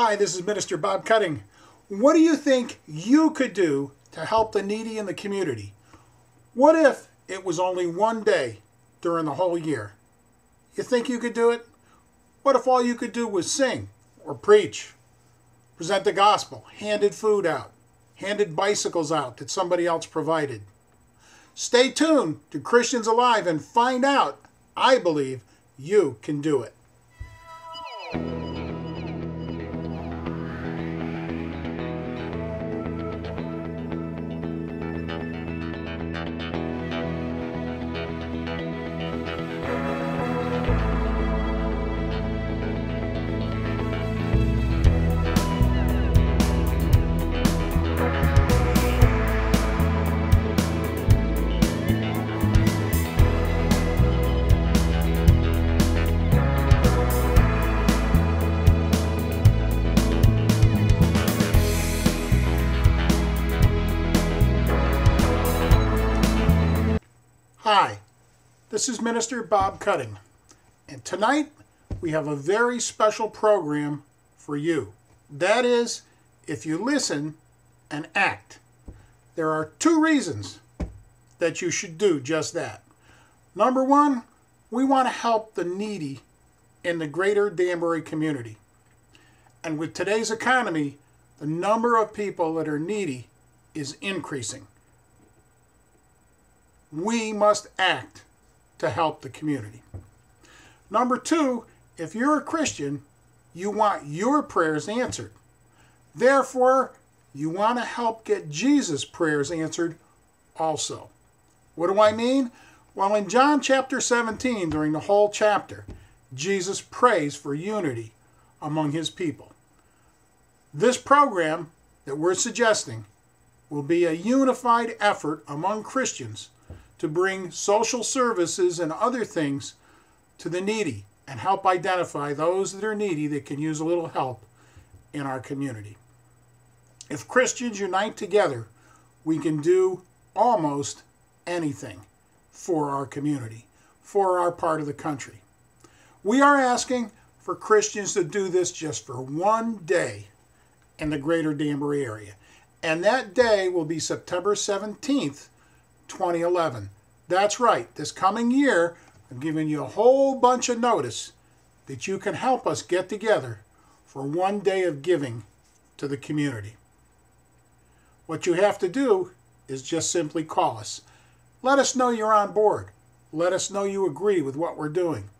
Hi, this is Minister Bob Cutting. What do you think you could do to help the needy in the community? What if it was only one day during the whole year? You think you could do it? What if all you could do was sing or preach, present the gospel, handed food out, handed bicycles out that somebody else provided? Stay tuned to Christians Alive and find out. I believe you can do it. Hi, this is Minister Bob Cutting, and tonight we have a very special program for you. That is, if you listen and act. There are two reasons that you should do just that. Number one, we want to help the needy in the greater Danbury community. And with today's economy, the number of people that are needy is increasing. We must act to help the community. Number two, if you're a Christian, you want your prayers answered. Therefore, you want to help get Jesus' prayers answered also. What do I mean? Well, in John chapter 17, during the whole chapter, Jesus prays for unity among his people. This program that we're suggesting will be a unified effort among Christians to bring social services and other things to the needy and help identify those that are needy that can use a little help in our community. If Christians unite together, we can do almost anything for our community, for our part of the country. We are asking for Christians to do this just for one day in the greater Danbury area. And that day will be September 17th, 2011. That's right. This coming year, I'm giving you a whole bunch of notice that you can help us get together for one day of giving to the community. What you have to do is just simply call us. Let us know you're on board. Let us know you agree with what we're doing.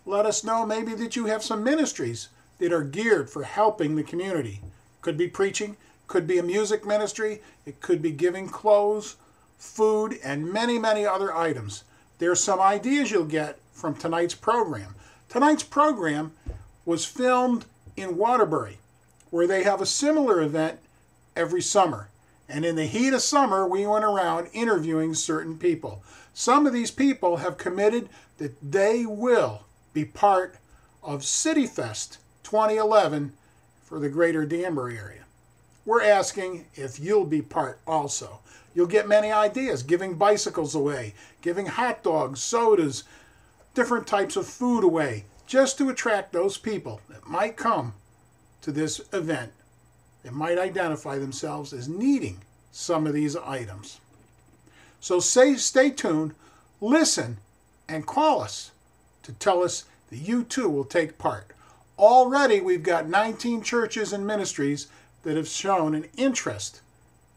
Let us know maybe that you have some ministries that are geared for helping the community. Could be preaching, could be a music ministry, it could be giving clothes, food, and many, many other items. There's some ideas you'll get from tonight's program. Tonight's program was filmed in Waterbury, where they have a similar event every summer. And in the heat of summer, we went around interviewing certain people. Some of these people have committed that they will be part of CityFest 2011 for the greater Danbury area. We're asking if you'll be part also. You'll get many ideas, giving bicycles away, giving hot dogs, sodas, different types of food away, just to attract those people that might come to this event that might identify themselves as needing some of these items. So stay tuned, listen, and call us to tell us that you too will take part. Already we've got 19 churches and ministries that have shown an interest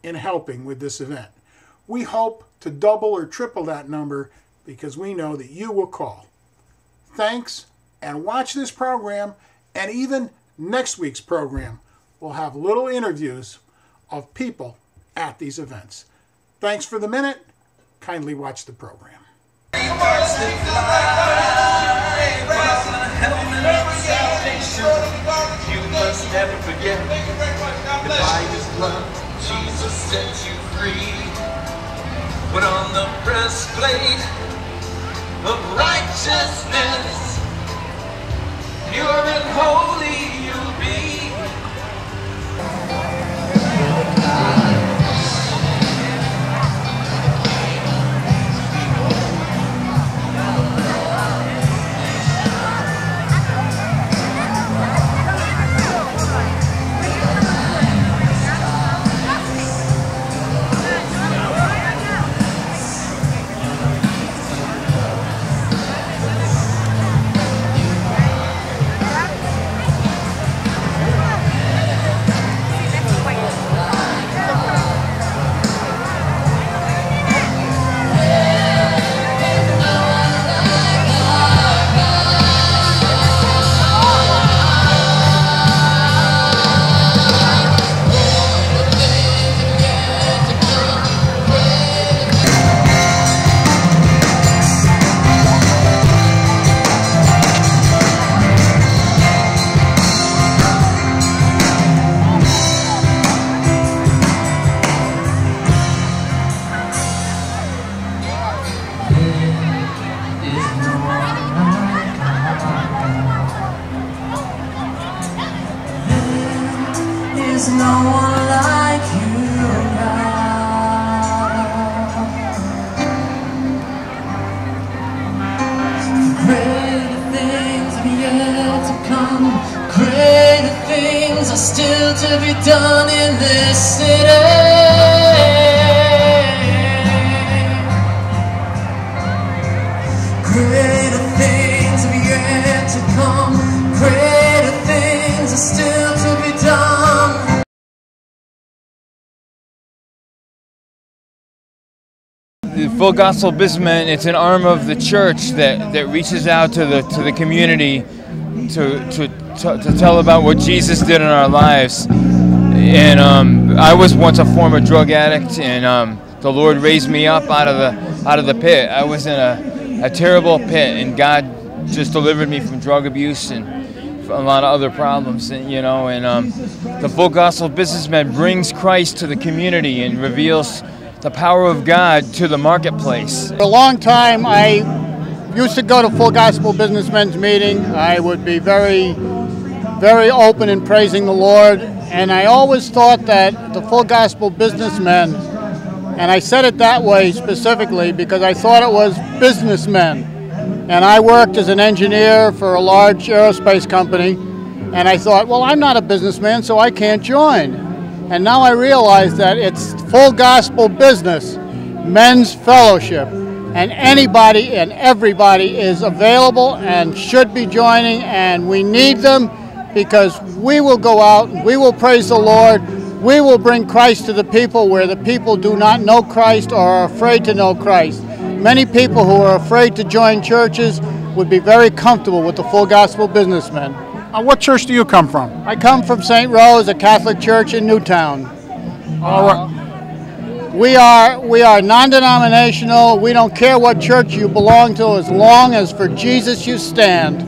in helping with this event. We hope to double or triple that number because we know that you will call. Thanks, and watch this program, and even next week's program will have little interviews of people at these events. Thanks for the minute. Kindly watch the program. You must never forget that by his love Jesus set you free. Put on the breastplate of righteousness, pure and holy you'll be. There's no one like you, God. Greater things are yet to come. Greater things are still to be done in this city. Greater things are yet to come. Greater things are still to be done. The Full Gospel Businessmen, it's an arm of the church that reaches out to the community to tell about what Jesus did in our lives. And I was once a former drug addict, and the Lord raised me up out of the pit. I was in a terrible pit, and God just delivered me from drug abuse and a lot of other problems. And the Full Gospel Businessmen brings Christ to the community and reveals the power of God to the marketplace. For a long time, I used to go to Full Gospel Businessmen's meeting. I would be very, very open in praising the Lord, and I always thought that the Full Gospel Businessmen, and I said it that way specifically because I thought it was businessmen. And I worked as an engineer for a large aerospace company, and I thought, well, I'm not a businessman, so I can't join. And now I realize that it's Full Gospel Business, men's fellowship, and anybody and everybody is available and should be joining, and we need them because we will go out, we will praise the Lord, we will bring Christ to the people where the people do not know Christ or are afraid to know Christ. Many people who are afraid to join churches would be very comfortable with the Full Gospel Businessmen. What church do you come from? I come from St. Rose, a Catholic church in Newtown. All right. We are non-denominational. We don't care what church you belong to as long as for Jesus you stand.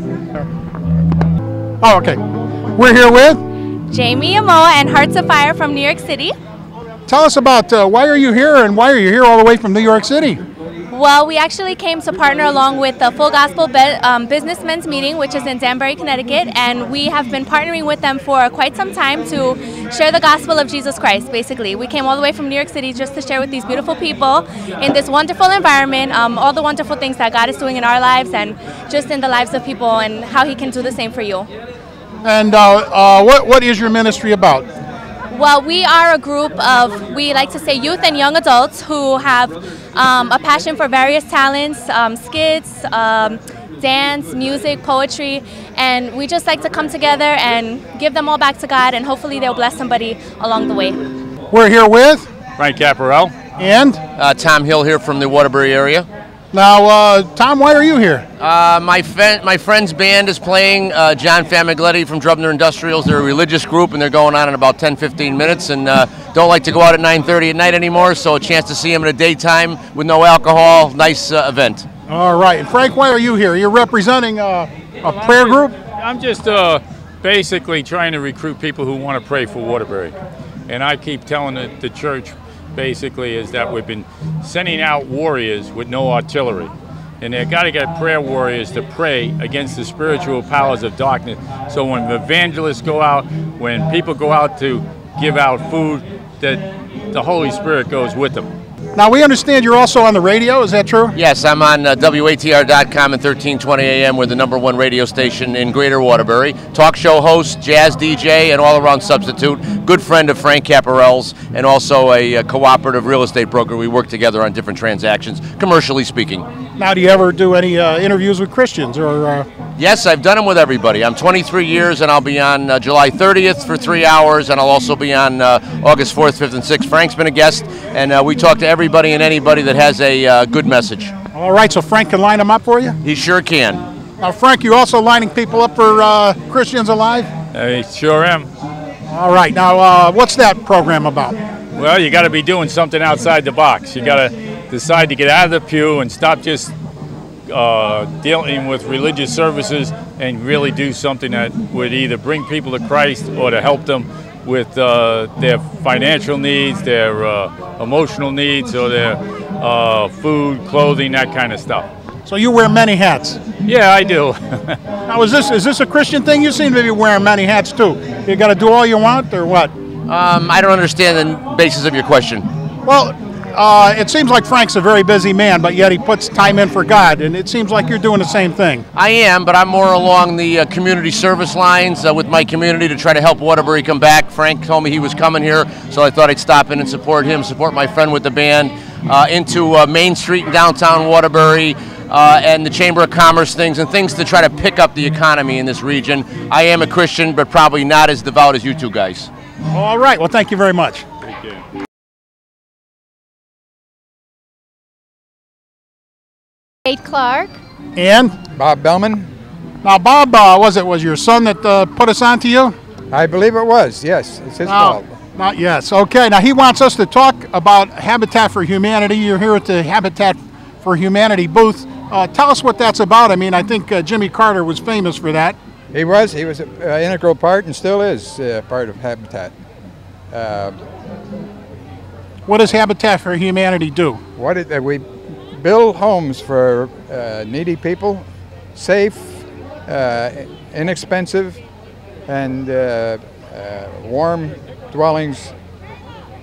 Oh, okay. We're here with? Jamie Amoa and Hearts of Fire from New York City. Tell us about why are you here, and why are you here all the way from New York City? Well, we actually came to partner along with the Full Gospel Businessmen's Meeting, which is in Danbury, Connecticut, and we have been partnering with them for quite some time to share the gospel of Jesus Christ, basically. We came all the way from New York City just to share with these beautiful people in this wonderful environment, all the wonderful things that God is doing in our lives and just in the lives of people, and how He can do the same for you. And what is your ministry about? Well, we are a group of, we like to say, youth and young adults who have a passion for various talents, skits, dance, music, poetry, and we just like to come together and give them all back to God, and hopefully they'll bless somebody along the way. We're here with? Frank Caparel. And? Tom Hill here from the Waterbury area. Now, Tom, why are you here? My friend's band is playing, John Famigletti from Drubner Industrials. They're a religious group, and they're going on in about 10-15 minutes, and don't like to go out at 9:30 at night anymore, so a chance to see them in the daytime with no alcohol. Nice event. All right. And Frank, why are you here? You're representing a prayer group? I'm just basically trying to recruit people who want to pray for Waterbury. And I keep telling the church, basically, is that we've been sending out warriors with no artillery. And they've got to get prayer warriors to pray against the spiritual powers of darkness. So when evangelists go out, when people go out to give out food, that the Holy Spirit goes with them. Now, we understand you're also on the radio. Is that true? Yes, I'm on WATR.com at 1320 AM. We're the #1 radio station in Greater Waterbury. Talk show host, jazz DJ, and all-around substitute. Good friend of Frank Caparel's, and also a cooperative real estate broker. We work together on different transactions, commercially speaking. Now, do you ever do any interviews with Christians? Or? Yes, I've done them with everybody. I'm 23 years, and I'll be on July 30th for 3 hours, and I'll also be on August 4th, 5th, and 6th. Frank's been a guest, and we talk to everybody and anybody that has a good message. All right, so Frank can line them up for you? He sure can. Now, Frank, you also lining people up for Christians Alive? I sure am. All right, now what's that program about? Well, you got to be doing something outside the box. You got to decide to get out of the pew and stop just dealing with religious services and really do something that would either bring people to Christ or to help them with their financial needs, their emotional needs, or their food, clothing, that kind of stuff. So you wear many hats? Yeah, I do. Now, is this a Christian thing? You seem to be wearing many hats too. You got to do all you want, or what? I don't understand the basis of your question. Well, it seems like Frank's a very busy man, but yet he puts time in for God, and it seems like you're doing the same thing. I am, but I'm more along the community service lines with my community to try to help Waterbury come back. Frank told me he was coming here, so I thought I'd stop in and support him, support my friend with the band, into Main Street in downtown Waterbury, and the Chamber of Commerce things, and things to try to pick up the economy in this region. I am a Christian, but probably not as devout as you two guys. All right, well, thank you very much. Thank you. Kate Clark. And Bob Bellman? now, Bob, was your son that put us on to you? I believe it was, yes. It's his fault. Not yes. Okay, now he wants us to talk about Habitat for Humanity. You're here at the Habitat for Humanity booth. Tell us what that's about. I mean, I think Jimmy Carter was famous for that. He was an integral part and still is part of Habitat. What does Habitat for Humanity do? We build homes for needy people, safe, inexpensive, and warm dwellings.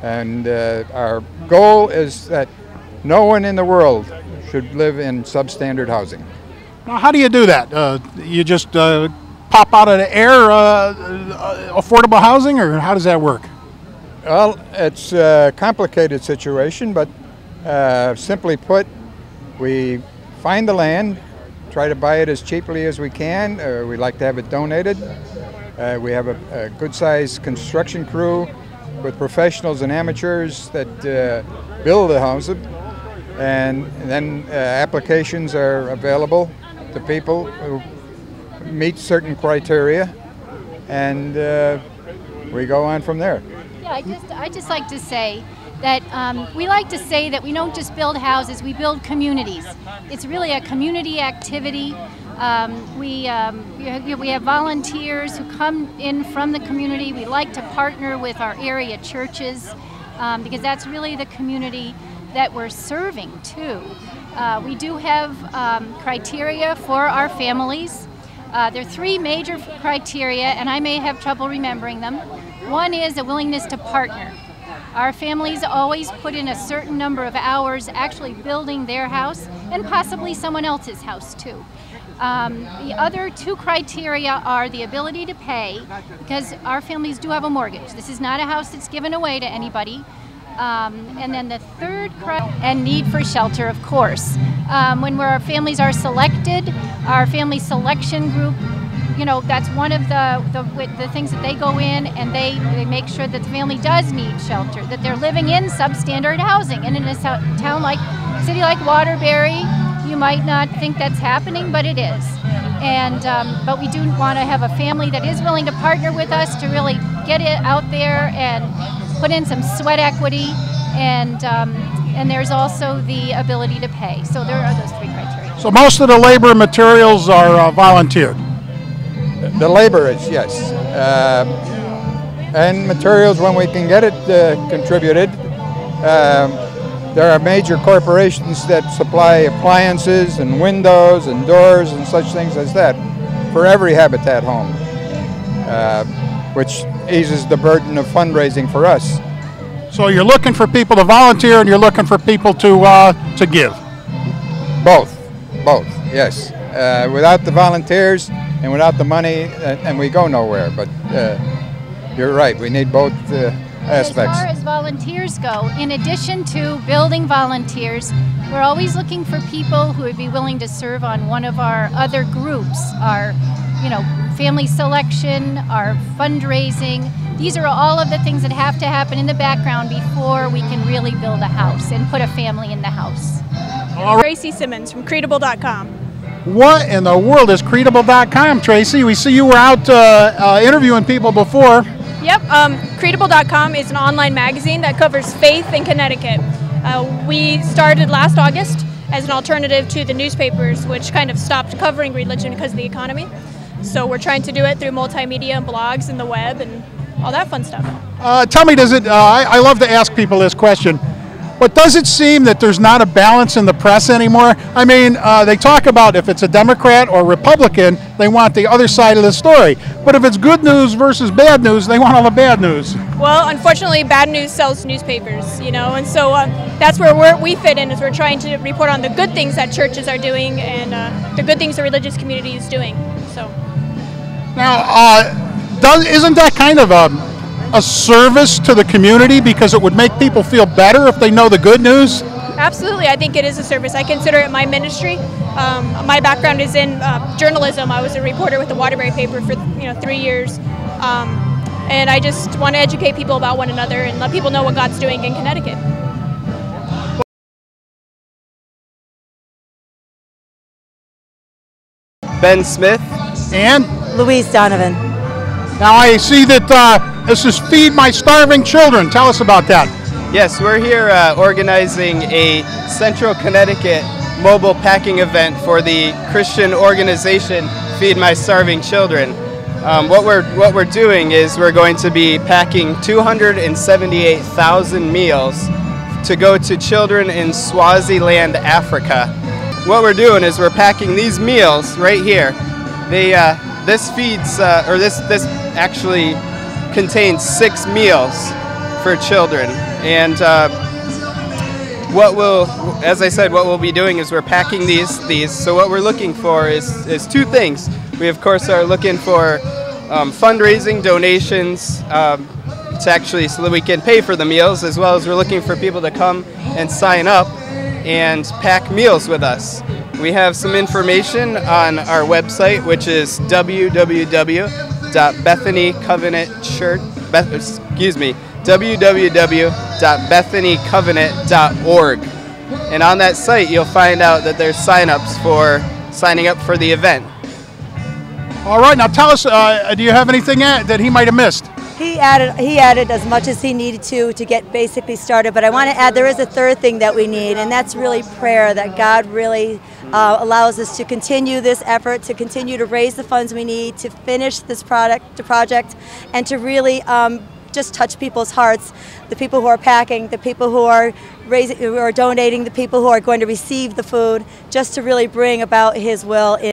And our goal is that no one in the world should live in substandard housing. Now, how do you do that? You just pop out of the air affordable housing, or how does that work? Well, it's a complicated situation, but simply put, we find the land, try to buy it as cheaply as we can. We like to have it donated. We have a good-sized construction crew with professionals and amateurs that build the houses, and then applications are available to people who meet certain criteria, and we go on from there. Yeah, I just like to say that we like to say that we don't just build houses, we build communities. It's really a community activity. We have volunteers who come in from the community. We like to partner with our area churches because that's really the community that we're serving too. We do have criteria for our families. There are three major criteria, and I may have trouble remembering them. One is a willingness to partner. Our families always put in a certain number of hours actually building their house and possibly someone else's house too. The other two criteria are the ability to pay, because our families do have a mortgage. This is not a house that's given away to anybody. And then the third and need for shelter, of course. When our families are selected, our family selection group, you know, that's one of the things that they go in and they make sure that the family does need shelter, that they're living in substandard housing. And in a city like Waterbury, you might not think that's happening, but it is. And but we do want to have a family that is willing to partner with us to really get it out there and put in some sweat equity, and there's also the ability to pay. So there are those three criteria. So most of the labor and materials are volunteered. The labor is, yes. And materials when we can get it contributed. There are major corporations that supply appliances and windows and doors and such things as that for every Habitat home, which eases the burden of fundraising for us. So you're looking for people to volunteer and you're looking for people to give? Both, yes. Without the volunteers and without the money, and we go nowhere, but you're right, we need both aspects. As far as volunteers go, in addition to building volunteers, we're always looking for people who would be willing to serve on one of our other groups, our family selection, our fundraising. These are all of the things that have to happen in the background before we can really build a house and put a family in the house. Tracy Simmons from Creatable.com. What in the world is Creatable.com, Tracy? We see you were out interviewing people before. Yep, Creatable.com is an online magazine that covers faith in Connecticut. We started last August as an alternative to the newspapers, which kind of stopped covering religion because of the economy. So we're trying to do it through multimedia and blogs and the web and all that fun stuff. Tell me, does it? I love to ask people this question. But does it seem that there's not a balance in the press anymore? I mean, they talk about if it's a Democrat or Republican, they want the other side of the story. But if it's good news versus bad news, they want all the bad news. Well, unfortunately, bad news sells newspapers, you know, and so that's where we fit in, is we're trying to report on the good things that churches are doing and the good things the religious community is doing. So now, isn't that kind of a service to the community, because it would make people feel better if they know the good news? Absolutely, I think it is a service. I consider it my ministry. My background is in journalism. I was a reporter with the Waterbury paper for 3 years, and I just want to educate people about one another and let people know what God's doing in Connecticut. Ben Smith and Louise Donovan. Now I see that this is Feed My Starving Children. Tell us about that. Yes, we're here organizing a Central Connecticut mobile packing event for the Christian organization Feed My Starving Children. What we're doing is we're going to be packing 278,000 meals to go to children in Swaziland, Africa. What we're doing is we're packing these meals right here. This feeds, this actually contains 6 meals for children. And as I said, what we'll be doing is we're packing these. So what we're looking for is 2 things. We of course are looking for fundraising donations to actually so that we can pay for the meals, as well as we're looking for people to come and sign up and pack meals with us. We have some information on our website, which is www.bethanycovenant.org. And on that site, you'll find out that there's sign-ups for signing up for the event. All right, now tell us, do you have anything that he might have missed? He added as much as he needed to get basically started, but I want to add there is a third thing that we need, and that's really prayer, that God really allows us to continue this effort, to continue to raise the funds we need to finish this project, and to really just touch people's hearts, the people who are packing, the people who are donating, the people who are going to receive the food, just to really bring about His will in